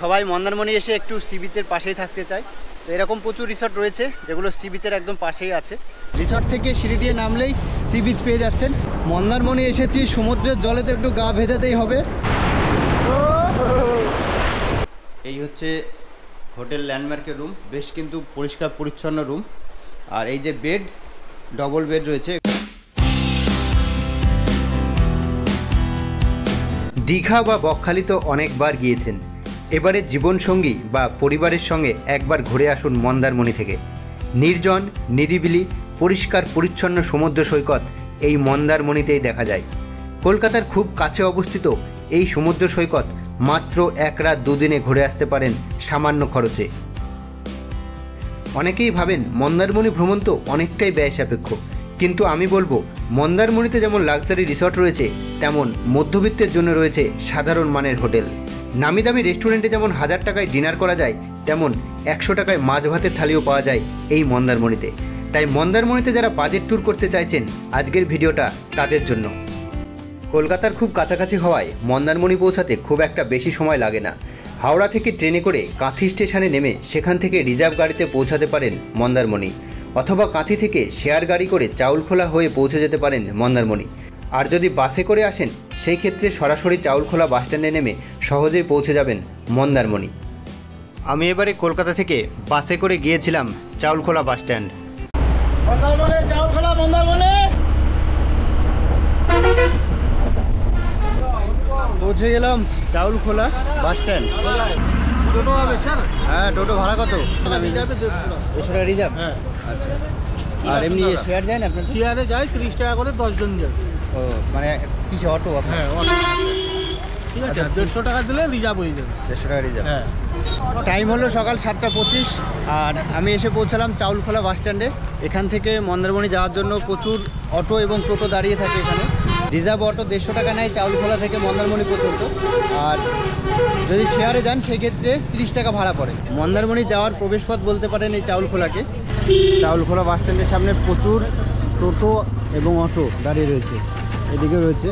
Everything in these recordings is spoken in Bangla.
সবাই মন্দারমণি এসে একটু সি বিচের পাশেই থাকতে চায়। তো এরকম প্রচুর রিসর্ট রয়েছে যেগুলো সি বিচের একদম পাশেই আছে। রিসর্ট থেকে সিঁড়ি দিয়ে নামলেই সি বিচ পেয়ে যাচ্ছেন। মন্দারমণি এসেছি, সমুদ্রের জলে তো একটু গা ভেজাতেই হবে। এই হচ্ছে হোটেল ল্যান্ডমার্কের রুম, বেশ কিন্তু পরিষ্কার পরিচ্ছন্ন রুম। আর এই যে বেড, ডবল বেড রয়েছে। দীঘা বা বকখালি তো অনেকবার গিয়েছেন, এবারে জীবনসঙ্গী বা পরিবারের সঙ্গে একবার ঘুরে আসুন মন্দারমণি থেকে। নির্জন, নিরিবিলি, পরিষ্কার পরিচ্ছন্ন সমুদ্র সৈকত এই মন্দারমণিতেই দেখা যায়। কলকাতার খুব কাছে অবস্থিত এই সমুদ্র সৈকত মাত্র 1 রাত 2 দিনে ঘুরে আসতে পারেন সামান্য খরচে। অনেকেই ভাবেন মন্দারমণি ভ্রমণ তো অনেকটাই ব্যয় সাপেক্ষ, কিন্তু আমি বলবো মন্দারমণিতে যেমন লাক্সারি রিসর্ট রয়েছে, তেমন মধ্যবিত্তের জন্য রয়েছে সাধারণ মানের হোটেল। নামি দামি রেস্টুরেন্টে যেমন 1000 টাকায় ডিনার করা যায়, তেমন 100 টাকায় মাছ ভাতের থালিও পাওয়া যায় এই মন্দারমণিতে। তাই মন্দারমণিতে যারা বাজেট ট্যুর করতে চাইছেন, আজকের ভিডিওটা তাদের জন্য। কলকাতার খুব কাছাকাছি হওয়ায় মন্দারমণি পৌঁছাতে খুব একটা বেশি সময় লাগে না। হাওড়া থেকে ট্রেনে করে কাঁথি স্টেশনে নেমে সেখান থেকে রিজার্ভ গাড়িতে পৌঁছাতে পারেন মন্দারমণি, অথবা কাঁথি থেকে শেয়ার গাড়ি করে চাউলখোলা হয়ে পৌঁছে যেতে পারেন মন্দারমণি। আর যদি বাসে করে আসেন, সেই ক্ষেত্রে সরাসরি চাউলখোলা বাসস্ট্যান্ডে নেমে সহজেই পৌঁছে যাবেন মন্দারমণি। আমি এবারে কলকাতা থেকে বাসে করে গিয়েছিলাম চাউলখোলা বাসস্ট্যান্ড। পৌঁছে গেলাম চাউলখোলা বাসস্ট্যান্ড। টোটো হবে স্যার? হ্যাঁ, টোটো ভাড়া কত? 150 টাকা রিজার্ভ? হ্যাঁ। আচ্ছা, আর এমনি শেয়ার যায় না আপনার? শেয়ারে যায় 30 টাকা করে 10 জন যায়। ও, মানে কিসে? অটো? হ্যাঁ, অটো। ঠিক আছে, 150 টাকা দিলে রিজার্ভ হয়ে যাবে। 150 টাকা রিজার্ভ? হ্যাঁ। টাইম হলো সকাল 7:25, আর আমি এসে পৌঁছালাম চাউলখোলা বাসস্ট্যান্ডে। এখান থেকে মন্দারমণি যাওয়ার জন্য প্রচুর অটো এবং টোটো দাঁড়িয়ে থাকে এখানে। রিজার্ভ অটো 150 টাকা নেয় চাউলখোলা থেকে মন্দারমণি পর্যন্ত, আর যদি শেয়ারে যান সেক্ষেত্রে 30 টাকা ভাড়া পড়ে। মন্দারমণি যাওয়ার প্রবেশপথ বলতে পারেন এই চাউলখোলাকে। চাউলখোলা বাসস্ট্যান্ডের সামনে প্রচুর টোটো এবং অটো দাঁড়িয়ে রয়েছে, এদিকে রয়েছে।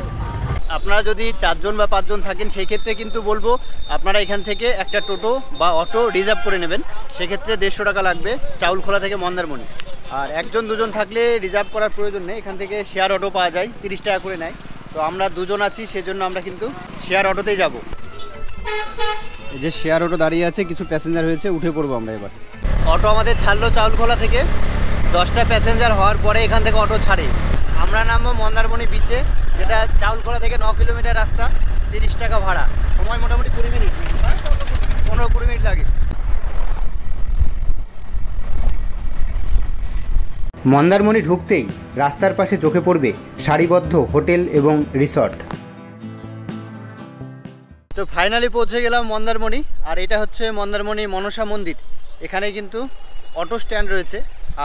আপনারা যদি 4 জন বা 5 জন থাকেন, সেই ক্ষেত্রে কিন্তু বলবো আপনারা এখান থেকে একটা টোটো বা অটো রিজার্ভ করে নেবেন। সেক্ষেত্রে 150 টাকা লাগবে চাউলখোলা থেকে মন্দারমণি। আর 1 জন 2 জন থাকলে রিজার্ভ করার প্রয়োজন নেই, এখান থেকে শেয়ার অটো পাওয়া যায়, 30 টাকা করে নেয়। তো আমরা 2 জন আছি, সেজন্য আমরা কিন্তু শেয়ার অটোতেই যাব। এই যে শেয়ার অটো দাঁড়িয়ে আছে, কিছু প্যাসেঞ্জার হয়েছে, উঠে পড়বো আমরা এবার। অটো আমাদের ছাড়লো চাউলখোলা থেকে। 10টা প্যাসেঞ্জার হওয়ার পরে এখান থেকে অটো ছাড়ে। আমরা নামবো মন্দারমণি বিচে, যেটা চাউলখোলা থেকে 9 কিলোমিটার রাস্তা, 30 টাকা ভাড়া। সময় মোটামুটি 20 মিনিট, 15-20 মিনিট লাগে। মন্দারমণি ঢুকতেই রাস্তার পাশে চোখে পড়বে সারিবদ্ধ হোটেল এবং রিসর্ট। তো ফাইনালি পৌঁছে গেলাম মন্দারমণি, আর এটা হচ্ছে মন্দারমণি মনসা মন্দির। এখানে কিন্তু অটো স্ট্যান্ড রয়েছে,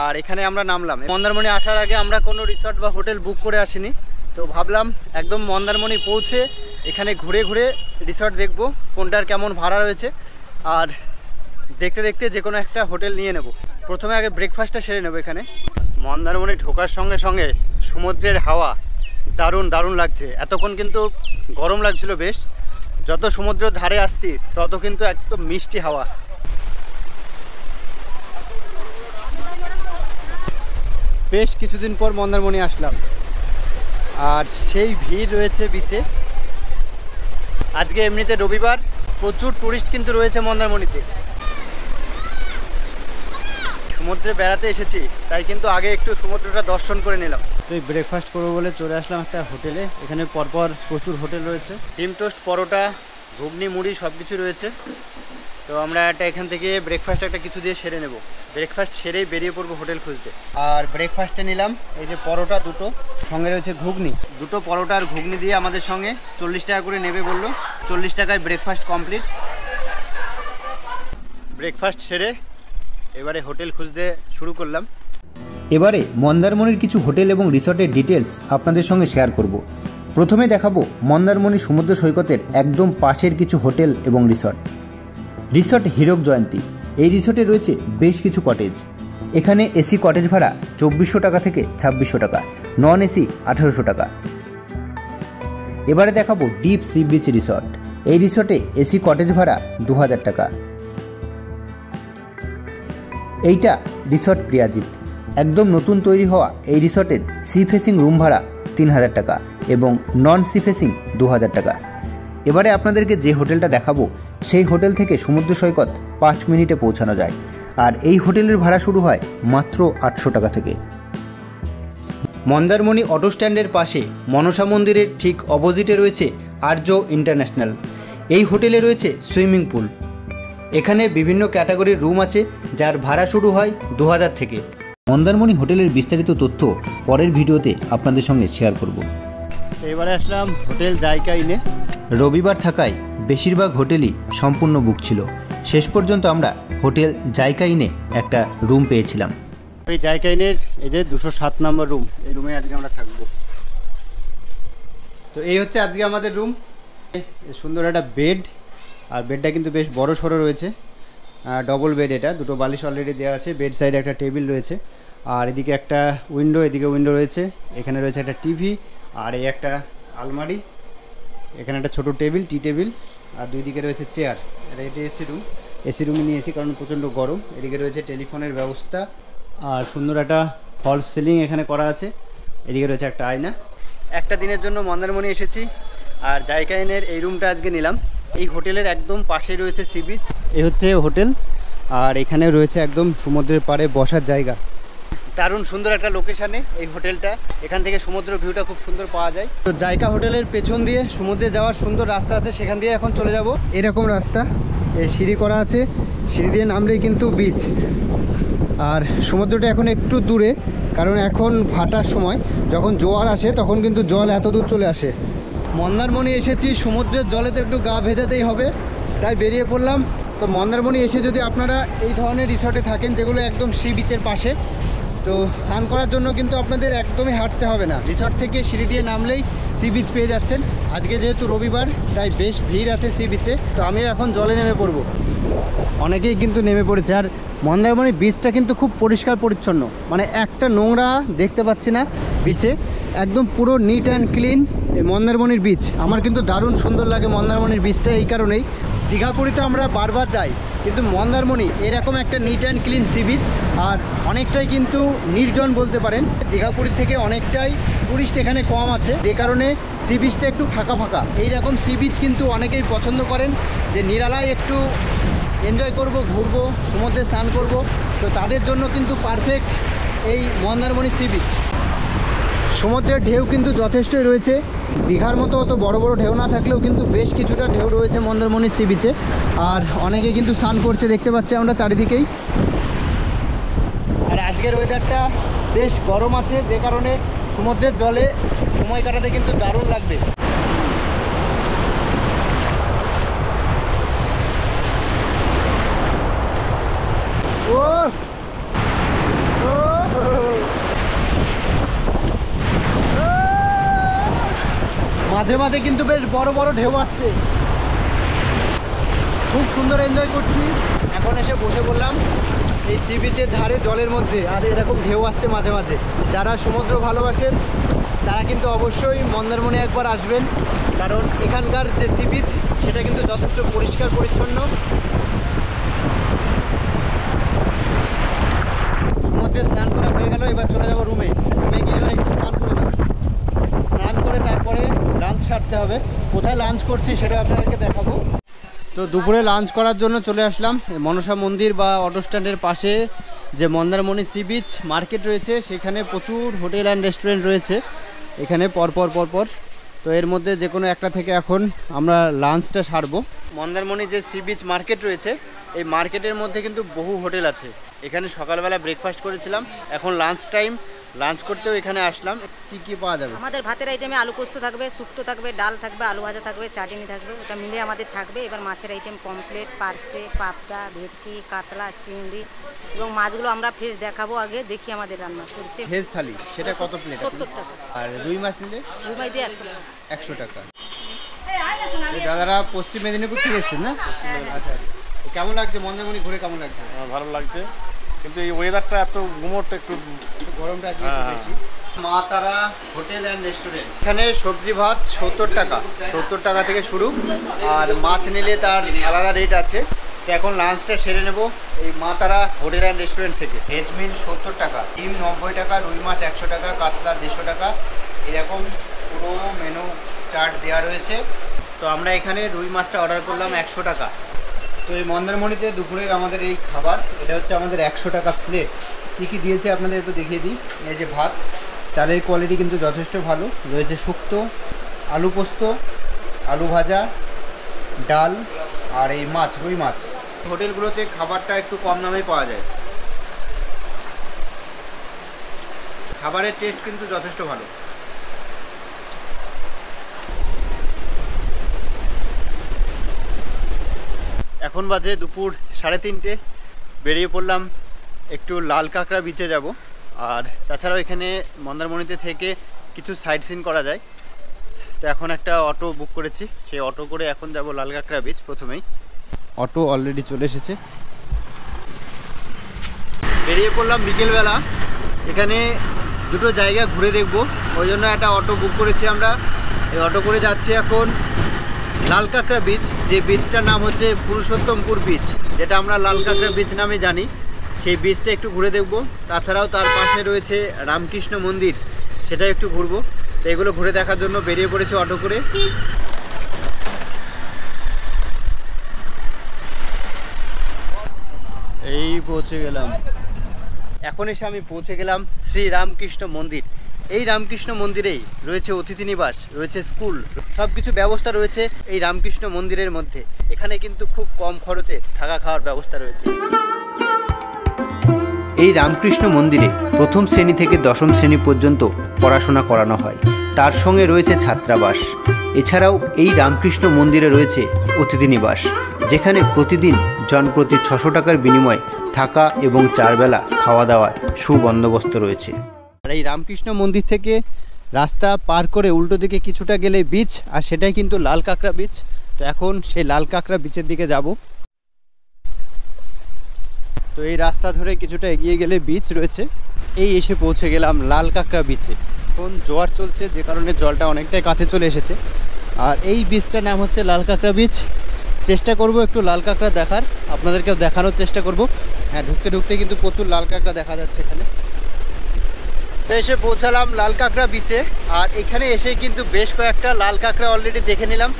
আর এখানে আমরা নামলাম। মন্দারমণি আসার আগে আমরা কোনো রিসর্ট বা হোটেল বুক করে আসিনি, তো ভাবলাম একদম মন্দারমণি পৌঁছে এখানে ঘুরে ঘুরে রিসর্ট দেখব কোনটার কেমন ভাড়া রয়েছে, আর দেখতে দেখতে যে কোনো একটা হোটেল নিয়ে নেব। প্রথমে আগে ব্রেকফাস্টটা সেরে নেব এখানে। মন্দারমণি ঢোকার সঙ্গে সঙ্গে সমুদ্রের হাওয়া দারুণ দারুণ লাগছে। এতক্ষণ কিন্তু গরম লাগছিল বেশ, যত সমুদ্রের ধারে আসছি তত কিন্তু একদম মিষ্টি হাওয়া। বেশ কিছুদিন পর মন্দারমণি আসলাম, আর সেই ভিড় রয়েছে বিচে। আজকে এমনিতে রবিবার, প্রচুর টুরিস্ট কিন্তু রয়েছে মন্দারমণিতে। সমুদ্রে বেড়াতে এসেছি, তাই কিন্তু আগে একটু সমুদ্রটা দর্শন করে নিলাম। তো ব্রেকফাস্ট করবো বলে চলে আসলাম একটা হোটেলে। এখানে পরপর প্রচুর হোটেল রয়েছে, ডিম টোস্ট, পরোটা, ঘুগনি, মুড়ি সব কিছু রয়েছে। তো আমরা এখান থেকে ব্রেকফাস্ট একটা কিছু দিয়ে সেরে নেব। ব্রেকফাস্ট সেরেই বেরিয়ে পড়বো হোটেল খুঁজতে। আর ব্রেকফাস্টে নিলাম এই যে পরোটা 2টো, সঙ্গে রয়েছে ঘুগনি। 2টো পরোটা আর ঘুগনি দিয়ে আমাদের সঙ্গে 40 টাকা করে নেবে বললো। 40 টাকায় ব্রেকফাস্ট কমপ্লিট। ব্রেকফাস্ট সেরে এবারে হোটেল খুঁজতে শুরু করলাম। এবারে মন্দারমণির কিছু হোটেল এবং রিসর্টের ডিটেলস আপনাদের সঙ্গে শেয়ার করব। প্রথমে দেখাবো মন্দারমণি সমুদ্র সৈকতের একদম পাশের কিছু হোটেল এবং রিসর্ট। রিসর্ট হীরক জয়ন্তী, এই রিসর্টে রয়েছে বেশ কিছু কটেজ। এখানে এসি কটেজ ভাড়া 2400 টাকা থেকে 2600 টাকা, নন এসি 1800 টাকা। এবারে দেখাবো ডিপ সি বিচ রিসর্ট। এই রিসর্টে এসি কটেজ ভাড়া 2000 টাকা। এইটা রিসর্ট প্রিয়াজিৎ। একদম নতুন তৈরি হওয়া এই রিসর্টের সি ফেসিং রুম ভাড়া 3000 টাকা এবং নন সি ফেসিং 2000 টাকা। এবারে আপনাদেরকে যে হোটেলটা দেখাবো সেই হোটেল থেকে সমুদ্র সৈকত 5 মিনিটে পৌঁছানো যায়, আর এই হোটেলের ভাড়া শুরু হয় মাত্র 800 টাকা থেকে। মন্দারমণি অটো স্ট্যান্ডের পাশে মনসা মন্দিরের ঠিক অপোজিটে রয়েছে আর্য ইন্টারন্যাশনাল। এই হোটেলে রয়েছে সুইমিং পুল। এখানে বিভিন্ন ক্যাটাগরির রুম আছে, যার ভাড়া শুরু হয় 2000 থেকে। মন্দারমণি হোটেলের বিস্তারিত তথ্য পরের ভিডিওতে আপনাদের সঙ্গে শেয়ার করব। এবারে আসলাম হোটেল জায়কা ইনে। রবিবার থাকায় বেশিরভাগ হোটেলই সম্পূর্ণ বুক ছিল। শেষ পর্যন্ত আমরা হোটেল জায়কা ইনে একটা রুম পেয়েছিলাম। এই জায়কা ইনের এই যে 207 নম্বর রুম, এই রুমে আজকে আমরা থাকবো। তো এই হচ্ছে আজকে আমাদের রুম। সুন্দর একটা বেড, আর বেডটা কিন্তু বেশ বড় সড়ো রয়েছে, ডবল বেড। এটা দুটো বালিশ অলরেডি দেওয়া আছে। বেড সাইডে একটা টেবিল রয়েছে, আর এদিকে একটা উইন্ডো, এদিকে উইন্ডো রয়েছে। এখানে রয়েছে একটা টিভি, আর এই একটা আলমারি। এখানে একটা ছোট টেবিল, টি টেবিল, আর দুই দিকে রয়েছে চেয়ার। এটা এসি রুম। এসি রুমে নিয়েছি কারণ প্রচণ্ড গরম। এদিকে রয়েছে টেলিফোনের ব্যবস্থা, আর সুন্দর একটা ফলস সিলিং এখানে করা আছে। এদিকে রয়েছে একটা আয়না। একটা দিনের জন্য মন্দারমণি এসেছি, আর জায়কা ইনের এই রুমটা আজকে নিলাম। এই হোটেলের একদম পাশেই রয়েছে সি বিচ। এই হচ্ছে হোটেল, আর এখানে রয়েছে একদম সমুদ্রের পাড়ে বসার জায়গা। দারুণ সুন্দর একটা লোকেশানে এই হোটেলটা। এখান থেকে সমুদ্র ভিউটা খুব সুন্দর পাওয়া যায়। তো জায়কা হোটেলের পেছন দিয়ে সমুদ্রে যাওয়ার সুন্দর রাস্তা আছে, সেখান দিয়ে এখন চলে যাব। এরকম রাস্তা, এই সিঁড়ি করা আছে, সিঁড়ি দিয়ে নামলেই কিন্তু বিচ। আর সমুদ্রটা এখন একটু দূরে, কারণ এখন ভাটার সময়, যখন জোয়ার আসে তখন কিন্তু জল এত দূর চলে আসে। মন্দারমণি এসেছি, সমুদ্রের জলে তো একটু গা ভেজাতেই হবে, তাই বেরিয়ে পড়লাম। তো মন্দারমণি এসে যদি আপনারা এই ধরনের রিসর্টে থাকেন যেগুলো একদম সি বিচের পাশে, তো স্নান করার জন্য কিন্তু আপনাদের একদমই হাঁটতে হবে না। রিসর্ট থেকে সিঁড়ি দিয়ে নামলেই সি বিচ পেয়ে যাচ্ছেন। আজকে যেহেতু রবিবার, তাই বেশ ভিড় আছে সি বিচে। তো আমিও এখন জলে নেমে পড়ব। অনেকেই কিন্তু নেমে পড়েছে। আর মন্দারমণি বিচটা কিন্তু খুব পরিষ্কার পরিচ্ছন্ন, মানে একটা নোংরা দেখতে পাচ্ছি না বিচে। একদম পুরো নিট অ্যান্ড ক্লিন এই মন্দারমণির বিচ। আমার কিন্তু দারুণ সুন্দর লাগে মন্দারমণির বিচটা। এই কারণেই দীঘাপুরীতে আমরা বারবার যাই, কিন্তু মন্দারমণি এরকম একটা neat and clean sea beach, আর অনেকটাই কিন্তু নির্জন বলতে পারেন। দীঘাপুরী থেকে অনেকটাই টুরিস্ট এখানে কম আছে, যে কারণে সি বিচটা একটু ফাঁকা ফাঁকা। এইরকম সি বিচ কিন্তু অনেকেই পছন্দ করেন, যে নিরালায় একটু এনজয় করব, ঘুরবো, সমুদ্রে স্নান করব। তো তাদের জন্য কিন্তু পারফেক্ট এই মন্দারমণি সি বিচ। সমুদ্রের ঢেউ কিন্তু যথেষ্টই রয়েছে। দীঘার মতো অত বড় বড় ঢেউ না থাকলেও কিন্তু বেশ কিছুটা ঢেউ রয়েছে মন্দারমণি সি বিচে। আর অনেকে কিন্তু স্নান করছে, দেখতে পাচ্ছি আমরা চারিদিকেই। আর আজকের ওয়েদারটা বেশ গরম আছে, যে কারণে সমুদ্রের জলে সময় কাটাতে কিন্তু দারুণ লাগবে। মাঝে মাঝে কিন্তু বেশ বড় বড় ঢেউ আসছে, খুব সুন্দর এনজয় করছি। এখন এসে বসে বললাম এই সি বিচের ধারে জলের মধ্যে, আর এরকম ঢেউ আসছে মাঝে মাঝে। যারা সমুদ্র ভালোবাসেন তারা কিন্তু অবশ্যই মন্দারমণি একবার আসবেন, কারণ এখানকার যে সি বিচ সেটা কিন্তু যথেষ্ট পরিষ্কার পরিচ্ছন্ন। সমুদ্রে স্নান করা হয়ে গেল, এবার চলে যাব রুমে। রুমে গিয়ে এবার একটু স্নান করে নেব। স্নান করে তারপরে লাঞ্চ সারতে হবে। কোথায় লাঞ্চ করছি সেটা আপনাদেরকে দেখাবো। তো দুপুরে লাঞ্চ করার জন্য চলে আসলাম মনসা মন্দির বা অটো স্ট্যান্ডের পাশে যে মন্দারমণি সি বিচ মার্কেট রয়েছে, সেখানে প্রচুর হোটেল অ্যান্ড রেস্টুরেন্ট রয়েছে এখানে পরপর। তো এর মধ্যে যে কোনো একটা থেকে এখন আমরা লাঞ্চটা সারবো। মন্দারমণি যে সি বিচ মার্কেট রয়েছে, এই মার্কেটের মধ্যে কিন্তু বহু হোটেল আছে। এখানে সকালবেলা ব্রেকফাস্ট করেছিলাম, এখন লাঞ্চ টাইম, লাঞ্চ করতেও এখানে আসলাম। কি পাওয়া যাবে? আমাদের ভাতের আইটেমে আলু পোস্ত থাকবে, শুক্তো থাকবে, ডাল থাকবে, আলু ভাজা থাকবে, চাটনি থাকবে, ওটা মিলে আমাদের থাকবে। এবার মাছের আইটেম পমফ্লেট, পার্সে, পাবদা, ভেটকি, কাতলা, চিংড়ি এবং মাছগুলো আমরা ফ্রেশ দেখাবো। আগে দেখি আমাদের রান্না করছে। ভেজ থালি সেটা কত প্লেট? 70 টাকা। আর রুই মাছ নিলে? রুই মাছ দিয়ে 100 টাকা। 100 টাকা। দাদারা পশ্চিম মেদিনীপুর থেকে এসেছেন না? আচ্ছা। কেমন লাগছে মন্দারমণি ঘুরে? কেমন লাগছে? ভালো লাগছে, কিন্তু এই ওয়েদারটা এত গুমোট, একটু গরমটা আজকে একটু বেশি। মা তারা হোটেল অ্যান্ড রেস্টুরেন্ট। এখানে সবজি ভাত 70 টাকা, 70 টাকা থেকে শুরু, আর মাছ নিলে তার আলাদা রেট আছে। তো এখন লাঞ্চটা সেরে নেব এই মা তারা হোটেল অ্যান্ড রেস্টুরেন্ট থেকে। ভেজ মিল 70 টাকা, ডিম 90 টাকা, রুই মাছ 100 টাকা, কাতলা 150 টাকা, এরকম পুরো মেনু চার্ট দেওয়া রয়েছে। তো আমরা এখানে রুই মাছটা অর্ডার করলাম 100 টাকা। তো এই মন্দারমণিতে দুপুরের আমাদের এই খাবার, এটা হচ্ছে আমাদের 100 টাকা প্লেট। কী কী দিয়েছে আপনাদের একটু দেখিয়ে দিই। এই যে ভাত, চালের কোয়ালিটি কিন্তু যথেষ্ট ভালো রয়েছে, শুক্তো, আলু পোস্ত, আলু ভাজা, ডাল আর এই মাছ, রুই মাছ। হোটেলগুলোতে খাবারটা একটু কম দামে পাওয়া যায়, খাবারের টেস্ট কিন্তু যথেষ্ট ভালো। এখন বাজে দুপুর 3:30, বেরিয়ে পড়লাম একটু লাল কাঁকড়া বিচে যাব। আর তাছাড়াও এখানে মন্দারমণিতে থেকে কিছু সাইট সিন করা যায়। তো এখন একটা অটো বুক করেছি, সেই অটো করে এখন যাব লাল কাঁকড়া বিচ। প্রথমেই অটো অলরেডি চলে এসেছে। বেরিয়ে পড়লাম বিকেলবেলা, এখানে দুটো জায়গা ঘুরে দেখব, ওই জন্য একটা অটো বুক করেছি আমরা। এই অটো করে যাচ্ছি এখন লাল কাঁকড়া বিচ, যে বিচটার নাম হচ্ছে পুরুষোত্তমপুর বিচ, যেটা আমরা লাল কাঁকড়া বিচ নামে জানি। সেই বিচটা একটু ঘুরে দেখব। তাছাড়াও তার পাশে রয়েছে রামকৃষ্ণ মন্দির, সেটা একটু ঘুরবো। তো এগুলো ঘুরে দেখার জন্য বেরিয়ে পড়েছি অটো করে। এই পৌঁছে গেলাম, এখন এসে আমি পৌঁছে গেলাম শ্রী রামকৃষ্ণ মন্দির। এই রামকৃষ্ণ মন্দিরেই রয়েছে অতিথি নিবাস, রয়েছে স্কুল, সব কিছু ব্যবস্থা রয়েছে এই রামকৃষ্ণ মন্দিরের মধ্যে। এখানে কিন্তু খুব কম খরচে থাকা খাওয়ার ব্যবস্থা রয়েছে। এই রামকৃষ্ণ মন্দিরে প্রথম শ্রেণী থেকে দশম শ্রেণী পর্যন্ত পড়াশোনা করানো হয়, তার সঙ্গে রয়েছে ছাত্রাবাস। এছাড়াও এই রামকৃষ্ণ মন্দিরে রয়েছে অতিথি নিবাস, যেখানে প্রতিদিন জনপ্রতি 600 টাকার বিনিময়ে থাকা এবং 4 বেলা খাওয়া দাওয়ার সুবন্দোবস্ত রয়েছে। আর এই রামকৃষ্ণ মন্দির থেকে রাস্তা পার করে উল্টো দিকে কিছুটা গেলে বিচ, আর সেটাই কিন্তু লাল কাঁকড়া বিচ। তো এখন সেই লাল কাঁকড়া বিচের দিকে যাব। তো এই রাস্তা ধরে কিছুটা এগিয়ে গেলে বিচ রয়েছে। এই এসে পৌঁছে গেলাম লাল কাঁকড়া বিচে। এখন জোয়ার চলছে, যে কারণে জলটা অনেকটাই কাছে চলে এসেছে। আর এই বিচটার নাম হচ্ছে লাল কাঁকড়া বিচ। চেষ্টা করব একটু লাল কাঁকড়া দেখার, আপনাদেরকেও দেখানোর চেষ্টা করব। হ্যাঁ, ঢুকতে ঢুকতে কিন্তু প্রচুর লাল কাঁকড়া দেখা যাচ্ছে এখানে। তো এসে পৌঁছালাম লাল কাঁকড়া বিচে, আর এখানে এসেই কিন্তু বেশ কয়েকটা লাল কাঁকড়া অলরেডি দেখে নিলাম।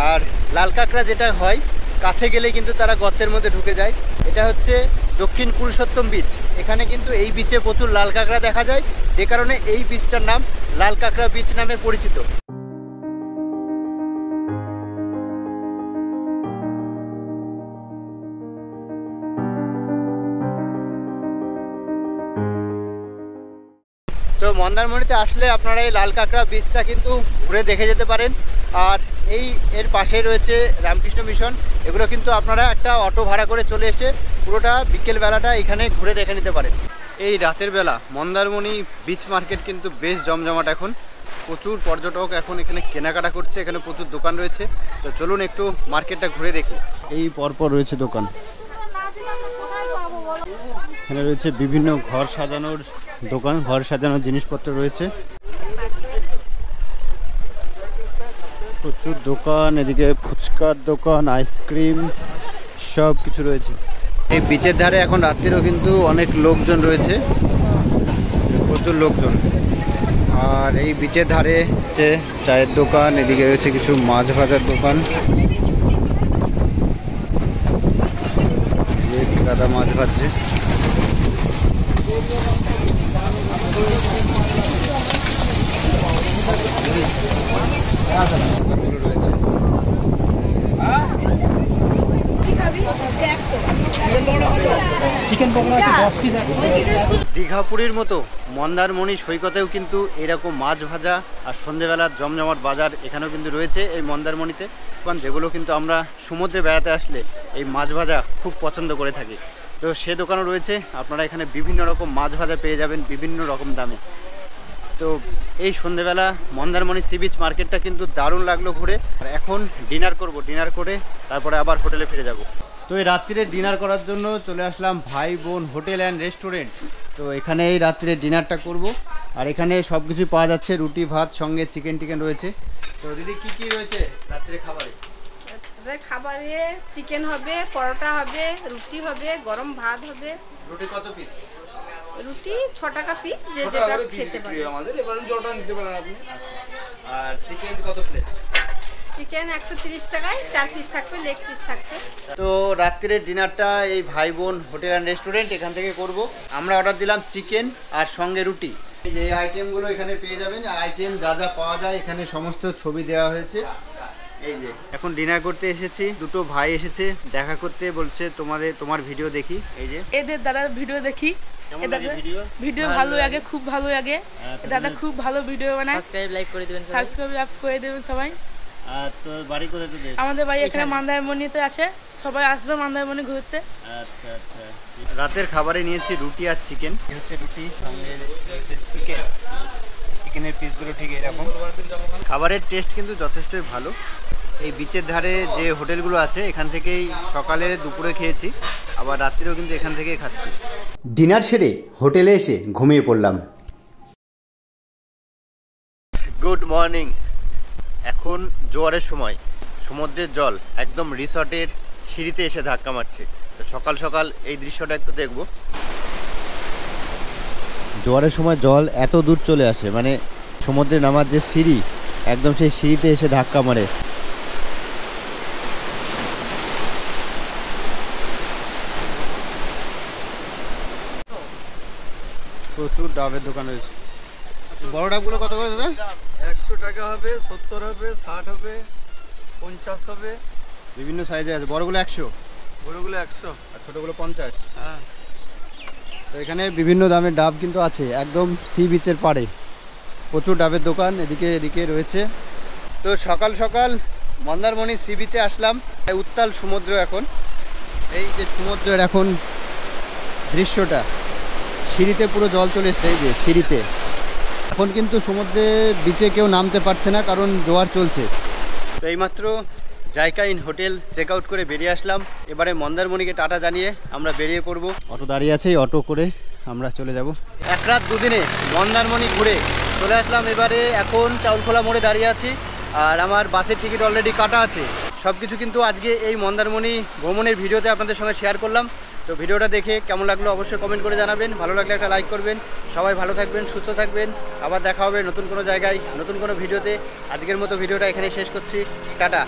আর লাল কাঁকড়া যেটা হয়, কাছে গেলে কিন্তু তারা গর্তের মধ্যে ঢুকে যায়। এটা হচ্ছে দক্ষিণ পুরুষোত্তম বিচ। এখানে কিন্তু এই বিচে প্রচুর লাল কাঁকড়া দেখা যায়, যে কারণে এই বিচটার নাম লাল কাঁকড়া বিচ নামে পরিচিত। তো মন্দারমণিতে আসলে আপনারা এই লাল কাঁকড়া বিচটা কিন্তু ঘুরে দেখে যেতে পারেন। আর এর পাশেই রয়েছে রামকৃষ্ণ মিশন। এগুলো কিন্তু আপনারা একটা অটো ভাড়া করে চলে এসে পুরোটা বিকেল বেলাটা এখানে ঘুরে দেখে নিতে পারেন। এই রাতের বেলা মন্দারমণি বিচ মার্কেট কিন্তু বেশ জমজমাট। এখন প্রচুর পর্যটক এখন এখানে কেনাকাটা করছে, এখানে প্রচুর দোকান রয়েছে। তো চলুন একটু মার্কেটটা ঘুরে দেখি। এই পরপর রয়েছে দোকান, এখানে রয়েছে বিভিন্ন ঘর সাজানোর দোকান, ঘর সাজানোর জিনিসপত্র রয়েছে, প্রচুর দোকান। এদিকে ফুচকার দোকান, আইসক্রিম, সব কিছু রয়েছে। এই বিচের ধারে এখন রাত্রিরেও কিন্তু অনেক লোকজন রয়েছে, প্রচুর লোকজন। আর এই বিচের ধারে হচ্ছে চায়ের দোকান, এদিকে রয়েছে কিছু মাছ ভাজার দোকান, দাদা মাছ ভাজছে। দীঘাপুরীর মতো মন্দারমণি সৈকতেও কিন্তু এরকম মাছ ভাজা আর সন্ধ্যেবেলার জমজমাট বাজার এখানেও কিন্তু রয়েছে এই মন্দারমণিতে। কারণ যেগুলো কিন্তু আমরা সমুদ্রে বেড়াতে আসলে এই মাছ ভাজা খুব পছন্দ করে থাকি। তো সে দোকানও রয়েছে, আপনারা এখানে বিভিন্ন রকম মাছ ভাজা পেয়ে যাবেন বিভিন্ন রকম দামে। তো এই সন্ধেবেলা মন্দারমণি সি বিচ মার্কেটটা কিন্তু দারুণ লাগলো ঘুরে। আর এখন ডিনার করব, ডিনার করে তারপরে আবার হোটেলে ফিরে যাব। তো এই রাত্রিরে ডিনার করার জন্য চলে আসলাম ভাই বোন হোটেল অ্যান্ড রেস্টুরেন্ট। তো এখানে এই রাত্রিরে ডিনারটা করব। আর এখানে সব কিছুই পাওয়া যাচ্ছে, রুটি ভাত সঙ্গে চিকেন টিকেন রয়েছে। তো দিদি কি কি রয়েছে রাত্রে খাবারে? খাবারে চিকেন হবে, পরোটা হবে, রুটি হবে, গরম ভাত হবে। রুটি কত পিস? রুটি 6 টাকা পিস, যে যেটা খেতে পারে আমাদের এবারে জলটা নিতে পারেন আপনি। আর চিকেন কত প্লেট? চিকেন 130 টাকায় 4 পিস থাকবে, লেগ পিস থাকবে। তো রাত্রিরের ডিনারটা এই ভাই বোন হোটেল অ্যান্ড রেস্টুরেন্ট এখান থেকে করব। আমরা অর্ডার দিলাম চিকেন আর সঙ্গে রুটি। এই আইটেমগুলো এখানে পেয়ে যাবেন, আইটেম যা যা পাওয়া যায় এখানে সমস্ত ছবি দেওয়া হয়েছে। এই যে এখন ডিনার করতে এসেছি, দুটো ভাই এসেছে দেখা করতে, বলছে তোমার ভিডিও দেখি। এই যে এদের দাদা ভিডিও দেখি, কেমন লাগে ভিডিও? ভিডিও ভালো লাগে, খুব ভালো লাগে। দাদা খুব ভালো ভিডিও বানায়, সাবস্ক্রাইব লাইক করে দিবেন, সাবস্ক্রাইব করে দেবেন সবাই। আর তো বাড়ি কোথায় তোদের? আমাদের বাড়ি এখানে মন্দারমণিতে আছে, সবাই আসবে মন্দারমণি ঘুরতে। আচ্ছা আচ্ছা। রাতের খাবারে নিয়েছি রুটি আর চিকেন। হচ্ছে রুটি সঙ্গে হচ্ছে চিকেন, চিকেনের পিসগুলো ঠিক এরকম। খাবারের টেস্ট কিন্তু যথেষ্টই ভালো। এই বিচের ধারে যে হোটেলগুলো আছে এখান থেকেই সকালে দুপুরে খেয়েছি, আবার রাত্রিরেও কিন্তু এখান থেকেই খাচ্ছি। ডিনার সেরে হোটেলে এসে ঘুমিয়ে পড়লাম। Good morning. এখন জোয়ারের সময়, সমুদ্রের জল একদম রিসর্টের সিঁড়িতে এসে ধাক্কা মারছে। তো সকাল সকাল এই দৃশ্যটা একটু দেখব। জোয়ারের সময় জল এত দূর চলে আসে, মানে সমুদ্রে নামার যে সিঁড়ি একদম সেই সিঁড়িতে এসে ধাক্কা মারে। প্রচুর ডাবের দোকান রয়েছে। বড় ডাবগুলো কত করে দাদা? 100 টাকা হবে, 70 হবে, 60 হবে, 50 হবে। বিভিন্ন সাইজে আছে, বড়গুলো 100, বড়গুলো 100 আর ছোটোগুলো 50। হ্যাঁ। তো এখানে বিভিন্ন দামের ডাব কিন্তু আছে, একদম সি বিচের পাড়ে প্রচুর ডাবের দোকান এদিকে রয়েছে। তো সকাল সকাল মন্দারমণি সি বিচে আসলাম, উত্তাল সমুদ্র। এখন এই যে সমুদ্রের এখন দৃশ্যটা, সিঁড়িতে পুরো জল চলে এসছে, এই যে সিঁড়িতে। এখন কিন্তু সমুদ্রে বিচে কেউ নামতে পারছে না, কারণ জোয়ার চলছে। তো এইমাত্র জায়কা ইন হোটেল চেক আউট করে বেরিয়ে আসলাম। এবারে মন্দারমণিকে টাটা জানিয়ে আমরা বেরিয়ে পড়বো। অটো দাঁড়িয়ে আছে, এই অটো করে আমরা চলে যাব। এক রাত দুদিনে মন্দারমণি ঘুরে চলে আসলাম। এবারে এখন চাউলখোলা মোড়ে দাঁড়িয়ে আছি, আর আমার বাসের টিকিট অলরেডি কাটা আছে। সব কিছু কিন্তু আজকে এই মন্দারমণি ভ্রমণের ভিডিওতে আপনাদের সঙ্গে শেয়ার করলাম। তো ভিডিওটা দেখে কেমন লাগলো অবশ্যই কমেন্ট করে জানাবেন, ভালো লাগলে একটা লাইক করবেন। সবাই ভালো থাকবেন, সুস্থ থাকবেন, আবার দেখা হবে নতুন কোনো জায়গায় নতুন কোনো ভিডিওতে। আজকের মতো ভিডিওটা এখানে শেষ করছি, টাটা।